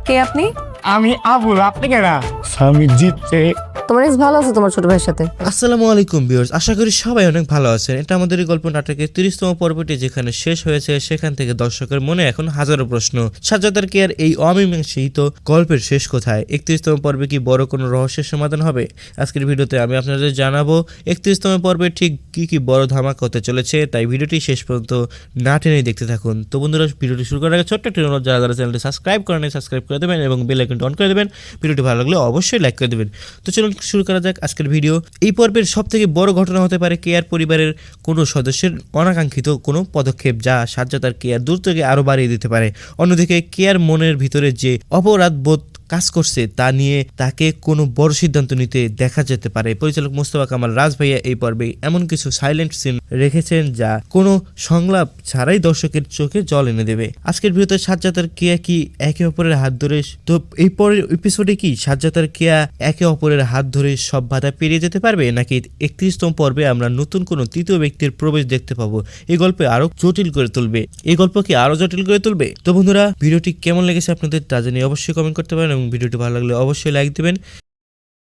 কে আপনি? আমি আবুল, আপনি কেনা? আমি জিতছে। তোমার এক্স ভালো আছে তোমার ছোট ভাইয়ের সাথে? আসসালামু আলাইকুম ভিউয়ার্স, আশা করি সবাই অনেক ভালো আছেন। এটা আমাদের এই গল্প নাটকের 30তম পর্বটি যেখানে শেষ হয়েছে, সেখান থেকে দর্শকের মনে এখন হাজারো প্রশ্ন। সাজ্জাদার কেয়ার এই অমীমাংসিত গল্পের শেষ কোথায়? 31তম পর্বে কি বড় কোনো রহস্যের সমাধান হবে? আজকের ভিডিওতে আমি আপনাদের জানাবো 31তম পর্বে ঠিক কি কি বড় ধামাকা হতে চলেছে, তাই ভিডিওটি শেষ পর্যন্ত না টেনেই দেখতে থাকুন। তো বন্ধুরা, ভিডিওটি শুরু করার আগে ছোট্ট একটি অনুরোধ, যারা যারা চ্যানেলটি সাবস্ক্রাইব করেন সাবস্ক্রাইব করে দেবেন এবং বেল আইকনটি অন করে দেবেন। ভিডিওটি ভালো লাগলে অবশ্যই লাইক করে দেবেন। তো চলুন শুরু করা যাক আজকের ভিডিও। এই পর্বের সব থেকে বড় ঘটনা হতে পারে কেয়ার পরিবারের কোনো সদস্যের অনাকাঙ্ক্ষিত কোনো পদক্ষেপ, যা সাজ্জাদার কেয়ার দূর থেকে আরো বাড়িয়ে দিতে পারে। অন্যদিকে কেয়ার মনের ভিতরে যে অপরাধ বোধ কাজ করছে তা নিয়ে তাকে কোনো বড় সিদ্ধান্ত নিতে দেখা যেতে পারে। পরিচালক মোস্তফা কামাল রাজ ভাইয়া এই পর্বে এমন কিছু সাইলেন্ট সিন রেখেছেন যা কোনো সংলাপ ছাড়াই দর্শকের চোখে জল এনে দেবে। আজকের ভিডিওতে সাজ্জাদার কেয়া কি একে অপরের হাত ধরে, তো এই পরের এপিসোডে কি সাজ্জাদার কেয়া একে অপরের হাত ধরে সব বাধা পেরিয়ে যেতে পারবে, নাকি 31তম পর্বে আমরা নতুন কোনো তৃতীয় ব্যক্তির প্রবেশ দেখতে পাবো? এই গল্পে আরো জটিল করে তুলবে, এই গল্প কি আরো জটিল করে তুলবে? তো বন্ধুরা, ভিডিওটি কেমন লেগেছে আপনাদের তা জানিয়ে অবশ্যই কমেন্ট করতে পারেন এবং ভিডিওটি ভালো লাগলে অবশ্যই লাইক দিবেন।